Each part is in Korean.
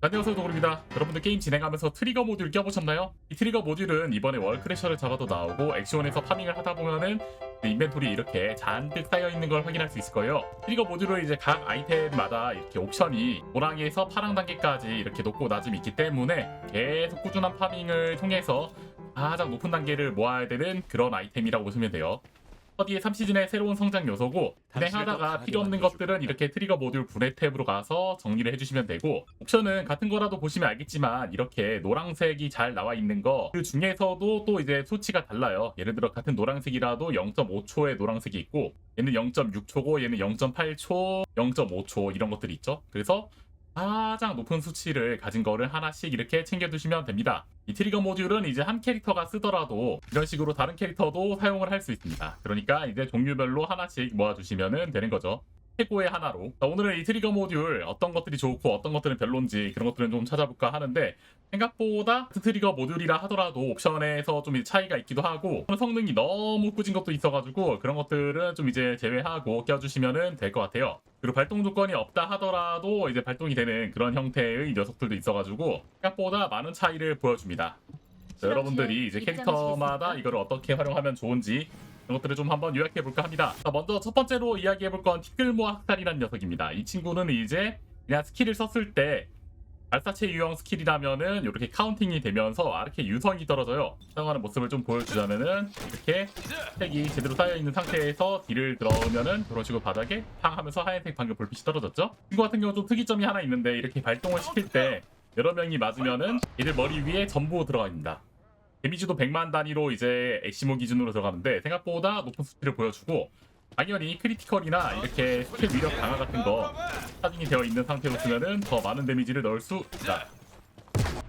안녕하세요, 도구입니다. 여러분들 게임 진행하면서 트리거 모듈 껴보셨나요? 이 트리거 모듈은 이번에 월크래셔를 잡아도 나오고 액션에서 파밍을 하다 보면은 인벤토리에 이렇게 잔뜩 쌓여있는 걸 확인할 수 있을 거예요. 트리거 모듈은 이제 각 아이템마다 이렇게 옵션이 노랑에서 파랑 단계까지 이렇게 높고 낮음이 있기 때문에 계속 꾸준한 파밍을 통해서 가장 높은 단계를 모아야 되는 그런 아이템이라고 보시면 돼요. 퍼디의 3시즌의 새로운 성장 요소고, 진행하다가 필요 없는 것들은 이렇게 트리거 모듈 분해 탭으로 가서 정리를 해주시면 되고, 옵션은 같은 거라도 보시면 알겠지만 이렇게 노란색이 잘 나와 있는 거 그 중에서도 또 이제 수치가 달라요. 예를 들어 같은 노란색이라도 0.5초의 노란색이 있고, 얘는 0.6초고 얘는 0.8초, 0.5초 이런 것들이 있죠. 그래서 가장 높은 수치를 가진 거를 하나씩 이렇게 챙겨두시면 됩니다. 이 트리거 모듈은 이제 한 캐릭터가 쓰더라도 이런 식으로 다른 캐릭터도 사용을 할 수 있습니다. 그러니까 이제 종류별로 하나씩 모아주시면 되는 거죠. 최고의 하나로. 자, 오늘은 이 트리거 모듈 어떤 것들이 좋고 어떤 것들은 별론지 그런 것들은 좀 찾아볼까 하는데, 생각보다 같은 트리거 모듈이라 하더라도 옵션에서 좀 차이가 있기도 하고 성능이 너무 꾸진 것도 있어가지고 그런 것들은 좀 이제 제외하고 껴주시면 될 것 같아요. 그리고 발동 조건이 없다 하더라도 이제 발동이 되는 그런 형태의 녀석들도 있어가지고 생각보다 많은 차이를 보여줍니다. 자, 여러분들이 이제 캐릭터마다 이거를 어떻게 활용하면 좋은지 이런 것들을 좀 한번 요약해 볼까 합니다. 자, 먼저 첫 번째로 이야기해 볼 건 티끌모아 학살이라는 녀석입니다. 이 친구는 이제 그냥 스킬을 썼을 때 발사체 유형 스킬이라면은 이렇게 카운팅이 되면서 이렇게 유성이 떨어져요. 사용하는 모습을 좀 보여주자면은 이렇게 색이 제대로 쌓여있는 상태에서 딜을 들어오면은 그런 식으로 바닥에 팡 하면서 하얀색 방금 불빛이 떨어졌죠. 이거 같은 경우 좀 특이점이 하나 있는데, 이렇게 발동을 시킬 때 여러 명이 맞으면은 얘들 머리 위에 전부 들어가 있습니다. 데미지도 100만 단위로 이제 엑시모 기준으로 들어가는데 생각보다 높은 수치를 보여주고, 당연히 크리티컬이나 이렇게 스킬 위력 강화 같은 거 사진이 되어 있는 상태로 쓰면은 더 많은 데미지를 넣을 수 있다.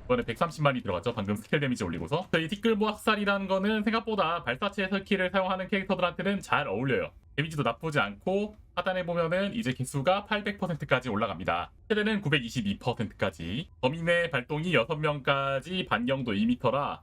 이번에 130만이 들어갔죠. 방금 스킬 데미지 올리고서. 이 티끌모 학살이라는 거는 생각보다 발사체 스킬을 사용하는 캐릭터들한테는 잘 어울려요. 데미지도 나쁘지 않고 하단에 보면은 이제 개수가 800%까지 올라갑니다. 최대는 922%까지. 범위 내 발동이 6명까지 반경도 2m라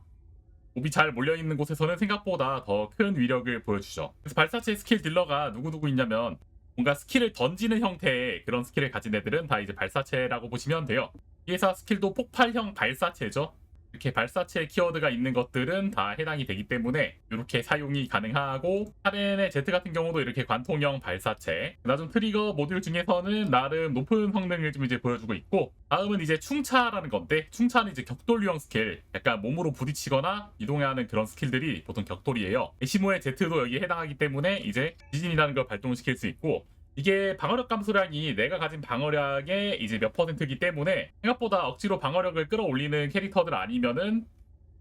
몹이 잘 몰려있는 곳에서는 생각보다 더 큰 위력을 보여주죠. 그래서 발사체 스킬 딜러가 누구누구 있냐면, 뭔가 스킬을 던지는 형태의 그런 스킬을 가진 애들은 다 이제 발사체라고 보시면 돼요. 피해사 스킬도 폭발형 발사체죠. 이렇게 발사체 키워드가 있는 것들은 다 해당이 되기 때문에 이렇게 사용이 가능하고, 카렌의 Z 같은 경우도 이렇게 관통형 발사체. 그나좀 트리거 모듈 중에서는 나름 높은 성능을 좀 이제 보여주고 있고, 다음은 이제 충차라는 건데, 충차는 이제 격돌 유형 스킬, 약간 몸으로 부딪히거나 이동하는 그런 스킬들이 보통 격돌이에요. 에시모의 Z도 여기에 해당하기 때문에 이제 지진이라는 걸 발동시킬 수 있고, 이게 방어력 감소량이 내가 가진 방어력의 이제 몇 %이기 때문에 생각보다 억지로 방어력을 끌어올리는 캐릭터들 아니면은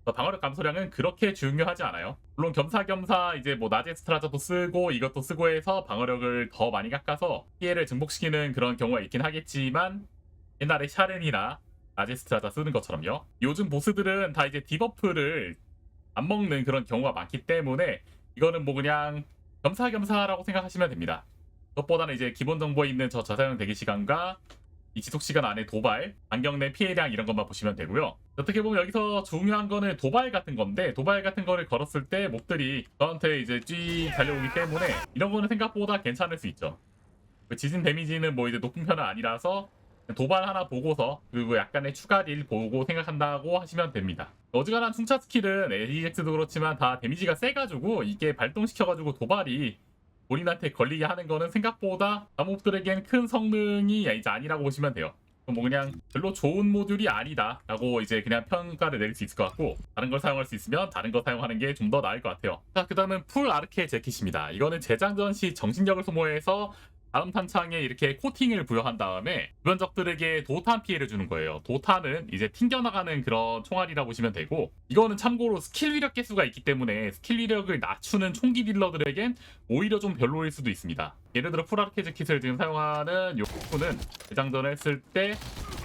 방어력 감소량은 그렇게 중요하지 않아요. 물론 겸사겸사 이제 뭐 낮에 스트라자도 쓰고 이것도 쓰고 해서 방어력을 더 많이 깎아서 피해를 증폭시키는 그런 경우가 있긴 하겠지만, 옛날에 샤렌이나 낮에 스트라자 쓰는 것처럼요. 요즘 보스들은 다 이제 디버프를 안 먹는 그런 경우가 많기 때문에 이거는 뭐 그냥 겸사겸사라고 생각하시면 됩니다. 그것보다는 이제 기본 정보에 있는 저 저사용 대기 시간과 이 지속 시간 안에 도발, 반경 내 피해량 이런 것만 보시면 되고요. 어떻게 보면 여기서 중요한 거는 도발 같은 건데, 도발 같은 거를 걸었을 때 몹들이 저한테 이제 쥐 달려오기 때문에 이런 거는 생각보다 괜찮을 수 있죠. 지진 데미지는 뭐 이제 높은 편은 아니라서 도발 하나 보고서 그리고 약간의 추가 딜 보고 생각한다고 하시면 됩니다. 어지간한 충차 스킬은 AEX도 그렇지만 다 데미지가 세가지고 이게 발동시켜가지고 도발이 본인한테 걸리게 하는 거는 생각보다 몹들에겐 큰 성능이 이제 아니라고 보시면 돼요. 뭐 그냥 별로 좋은 모듈이 아니다 라고 이제 그냥 평가를 내릴 수 있을 것 같고, 다른 걸 사용할 수 있으면 다른 거 사용하는 게 좀 더 나을 것 같아요. 자, 그 다음은 풀 아르케 재킷입니다. 이거는 재장전 시 정신력을 소모해서 다음 탄창에 이렇게 코팅을 부여한 다음에 주변 적들에게 도탄 피해를 주는 거예요. 도탄은 이제 튕겨나가는 그런 총알이라고 보시면 되고, 이거는 참고로 스킬 위력 개수가 있기 때문에 스킬 위력을 낮추는 총기 딜러들에겐 오히려 좀 별로일 수도 있습니다. 예를 들어 풀아르케즈 킷을 지금 사용하는 요 부분은 재장전을 했을 때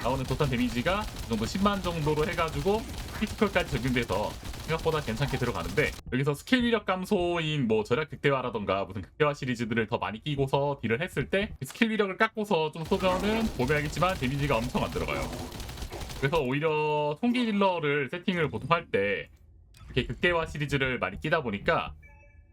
나오는 도탄 데미지가 이 정도 10만 정도로 해가지고 피지컬까지 적용돼서 생각보다 괜찮게 들어가는데, 여기서 스킬 위력 감소인 뭐 절약 극대화라던가 무슨 극대화 시리즈들을 더 많이 끼고서 딜을 했을 때 스킬 위력을 깎고서 좀 쏘면은 보면 알겠지만 데미지가 엄청 안 들어가요. 그래서 오히려 총기 딜러를 세팅을 보통 할 때 이렇게 극대화 시리즈를 많이 끼다 보니까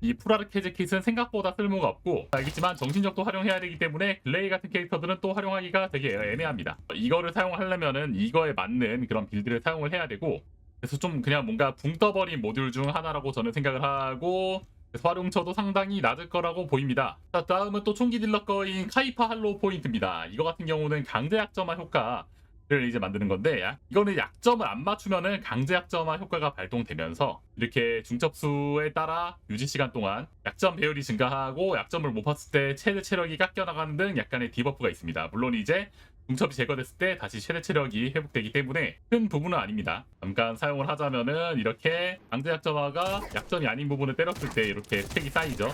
이 풀아르케즈 킷은 생각보다 쓸모가 없고, 알겠지만 정신력도 활용해야 되기 때문에 글레이 같은 캐릭터들은 또 활용하기가 되게 애매합니다. 이거를 사용하려면은 이거에 맞는 그런 빌드를 사용을 해야 되고, 그래서 좀 그냥 뭔가 붕 떠버린 모듈 중 하나라고 저는 생각을 하고, 그래서 활용처도 상당히 낮을 거라고 보입니다. 자, 다음은 또 총기 딜러 거인 카이파 할로우 포인트입니다. 이거 같은 경우는 강제 약점화 효과를 이제 만드는 건데, 이거는 약점을 안 맞추면은 강제 약점화 효과가 발동되면서 이렇게 중첩수에 따라 유지 시간 동안 약점 배율이 증가하고, 약점을 못 봤을 때 최대 체력이 깎여 나가는 등 약간의 디버프가 있습니다. 물론 이제 중첩이 제거됐을 때 다시 최대 체력이 회복되기 때문에 큰 부분은 아닙니다. 잠깐 사용을 하자면은 이렇게 강제 약점화가 약점이 아닌 부분을 때렸을 때 이렇게 스택이 쌓이죠.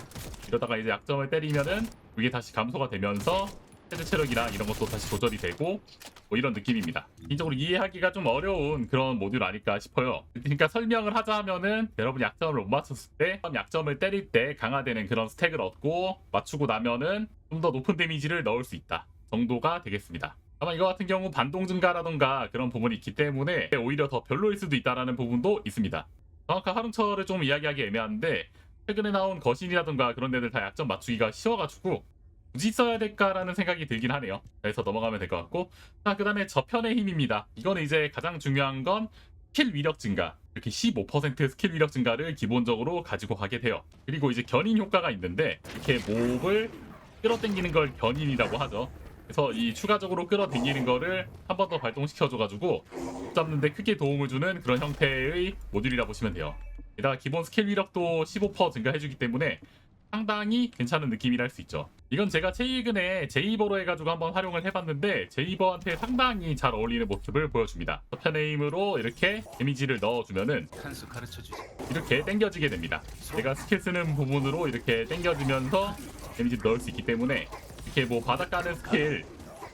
이러다가 이제 약점을 때리면은 이게 다시 감소가 되면서 최대 체력이나 이런 것도 다시 조절이 되고, 뭐 이런 느낌입니다. 개인적으로 이해하기가 좀 어려운 그런 모듈 아닐까 싶어요. 그러니까 설명을 하자면은 여러분 약점을 못 맞췄을 때 약점을 때릴 때 강화되는 그런 스택을 얻고, 맞추고 나면은 좀 더 높은 데미지를 넣을 수 있다 정도가 되겠습니다. 아마 이거 같은 경우 반동 증가라던가 그런 부분이 있기 때문에 오히려 더 별로일 수도 있다라는 부분도 있습니다. 정확한 활용처를 좀 이야기하기 애매한데, 최근에 나온 거신이라던가 그런 데들 다 약점 맞추기가 쉬워가지고 굳이 써야 될까라는 생각이 들긴 하네요. 그래서 넘어가면 될 것 같고, 자, 그 다음에 저편의 힘입니다. 이거는 이제 가장 중요한 건 스킬 위력 증가, 이렇게 15% 스킬 위력 증가를 기본적으로 가지고 가게 돼요. 그리고 이제 견인 효과가 있는데, 이렇게 몹을 끌어당기는 걸 견인이라고 하죠. 그래서 이 추가적으로 끌어당기는 거를 한 번 더 발동시켜줘가지고 잡는데 크게 도움을 주는 그런 형태의 모듈이라 보시면 돼요. 게다가 기본 스킬 위력도 15% 증가해주기 때문에 상당히 괜찮은 느낌이라 할 수 있죠. 이건 제가 최근에 제이버로 해가지고 한번 활용을 해봤는데, 제이버한테 상당히 잘 어울리는 모습을 보여줍니다. 저편의 힘으로 이렇게 데미지를 넣어주면은 한수 가르쳐주지. 이렇게 당겨지게 됩니다. 제가 스킬 쓰는 부분으로 이렇게 당겨지면서 데미지를 넣을 수 있기 때문에, 이렇게 뭐 바닥 가는 스킬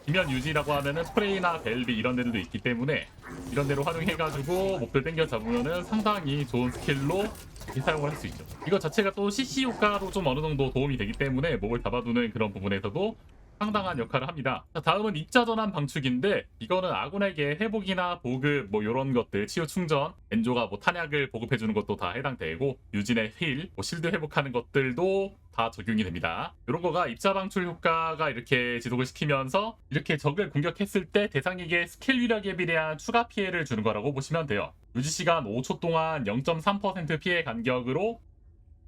기면 유지라고 하면은 프레이나 벨비 이런 데들도 있기 때문에 이런 데로 활용해가지고 목들 당겨 잡으면은 상당히 좋은 스킬로 이렇게 사용을 할 수 있죠. 이거 자체가 또 CC 효과로 좀 어느 정도 도움이 되기 때문에 목을 잡아두는 그런 부분에서도 상당한 역할을 합니다. 자, 다음은 입자 전환 방축인데, 이거는 아군에게 회복이나 보급 뭐 이런 것들, 치유 충전, 엔조가 뭐 탄약을 보급해주는 것도 다 해당되고, 유진의 힐, 뭐 실드 회복하는 것들도 다 적용이 됩니다. 이런 거가 입자 방출 효과가 이렇게 지속을 시키면서 이렇게 적을 공격했을 때 대상에게 스킬 위력에 비례한 추가 피해를 주는 거라고 보시면 돼요. 유지 시간 5초 동안 0.3% 피해 간격으로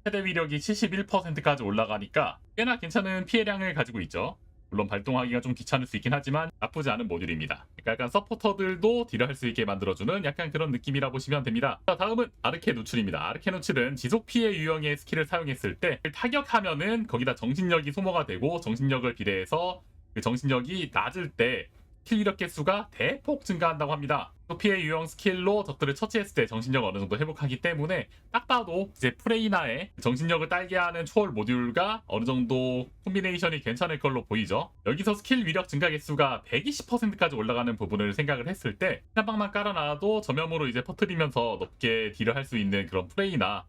최대 위력이 71%까지 올라가니까 꽤나 괜찮은 피해량을 가지고 있죠. 물론 발동하기가 좀 귀찮을 수 있긴 하지만 나쁘지 않은 모듈입니다. 그러니까 약간 서포터들도 딜을 할 수 있게 만들어주는 약간 그런 느낌이라 보시면 됩니다. 자, 다음은 아르케 누출입니다. 아르케 누출은 지속 피해 유형의 스킬을 사용했을 때 타격하면은 거기다 정신력이 소모가 되고, 정신력을 비례해서 그 정신력이 낮을 때 스킬 위력 개수가 대폭 증가한다고 합니다. 피해 유형 스킬로 적들을 처치했을 때 정신력을 어느 정도 회복하기 때문에, 딱 봐도 이제 프레이나의 정신력을 딸게 하는 초월 모듈과 어느 정도 콤비네이션이 괜찮을 걸로 보이죠. 여기서 스킬 위력 증가 개수가 120%까지 올라가는 부분을 생각을 했을 때, 한 방만 깔아놔도 전면으로 이제 퍼뜨리면서 높게 딜을 할 수 있는 그런 프레이나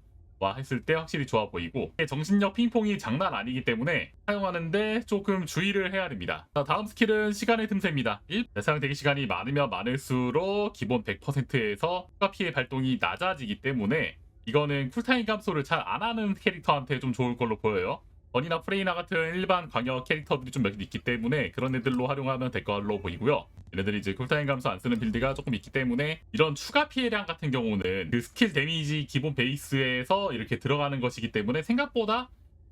했을 때 확실히 좋아 보이고, 정신력 핑퐁이 장난 아니기 때문에 사용하는데 조금 주의를 해야 됩니다. 자, 다음 스킬은 시간의 틈새입니다. 사용되기 시간이 많으면 많을수록 기본 100%에서 추가 피해 발동이 낮아지기 때문에 이거는 쿨타임 감소를 잘 안 하는 캐릭터한테 좀 좋을 걸로 보여요. 번이나 프레이나 같은 일반 광역 캐릭터들이 좀 몇 개 있기 때문에 그런 애들로 활용하면 될 걸로 보이고요. 얘네들이 이제 쿨타임 감소 안 쓰는 빌드가 조금 있기 때문에, 이런 추가 피해량 같은 경우는 그 스킬 데미지 기본 베이스에서 이렇게 들어가는 것이기 때문에 생각보다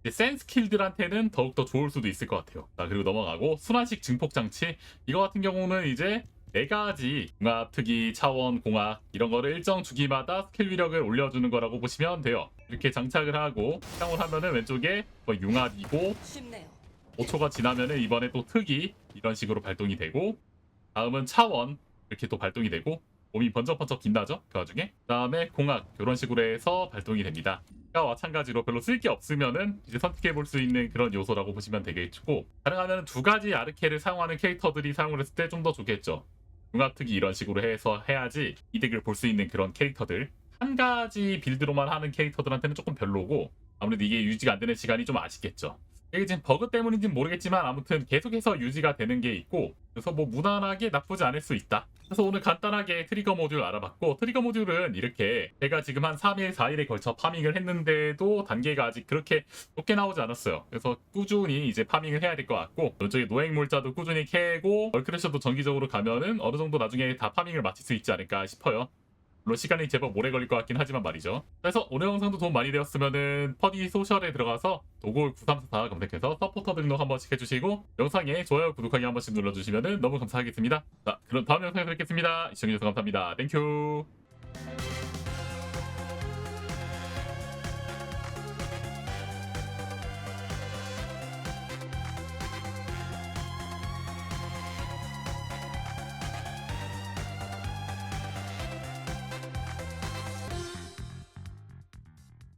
센 스킬들한테는 더욱더 좋을 수도 있을 것 같아요. 자, 그리고 넘어가고 순환식 증폭 장치, 이거 같은 경우는 이제 4가지 융합, 특이, 차원, 공학 이런 거를 일정 주기마다 스킬 위력을 올려주는 거라고 보시면 돼요. 이렇게 장착을 하고 사용을 하면은 왼쪽에 뭐 융합이고, 5초가 지나면은 이번에 또 특이 이런 식으로 발동이 되고, 다음은 차원 이렇게 또 발동이 되고, 몸이 번쩍번쩍 빛나죠? 그 와중에. 그 다음에 공학 이런 식으로 해서 발동이 됩니다. 과 마찬가지로 별로 쓸 게 없으면은 이제 선택해 볼 수 있는 그런 요소라고 보시면 되겠고, 가능하면 2가지 아르케를 사용하는 캐릭터들이 사용을 했을 때 좀 더 좋겠죠. 융합특기 이런 식으로 해서 해야지 이득을 볼 수 있는 그런 캐릭터들, 한 가지 빌드로만 하는 캐릭터들한테는 조금 별로고, 아무래도 이게 유지가 안 되는 시간이 좀 아쉽겠죠. 이게 지금 버그 때문인지는 모르겠지만 아무튼 계속해서 유지가 되는 게 있고, 그래서 뭐 무난하게 나쁘지 않을 수 있다. 그래서 오늘 간단하게 트리거 모듈 알아봤고, 트리거 모듈은 이렇게 제가 지금 한 3일 4일에 걸쳐 파밍을 했는데도 단계가 아직 그렇게 높게 나오지 않았어요. 그래서 꾸준히 이제 파밍을 해야 될 것 같고, 이쪽에 노획물자도 꾸준히 캐고 월크래셔도 정기적으로 가면은 어느 정도 나중에 다 파밍을 마칠 수 있지 않을까 싶어요. 물론 시간이 제법 오래 걸릴 것 같긴 하지만 말이죠. 그래서 오늘 영상도 도움 많이 되었으면은 퍼디 소셜에 들어가서 도골 9344 검색해서 서포터 등록 한 번씩 해주시고, 영상에 좋아요 구독하기 한 번씩 눌러주시면은 너무 감사하겠습니다. 자, 그럼 다음 영상에서 뵙겠습니다. 시청해주셔서 감사합니다. 땡큐.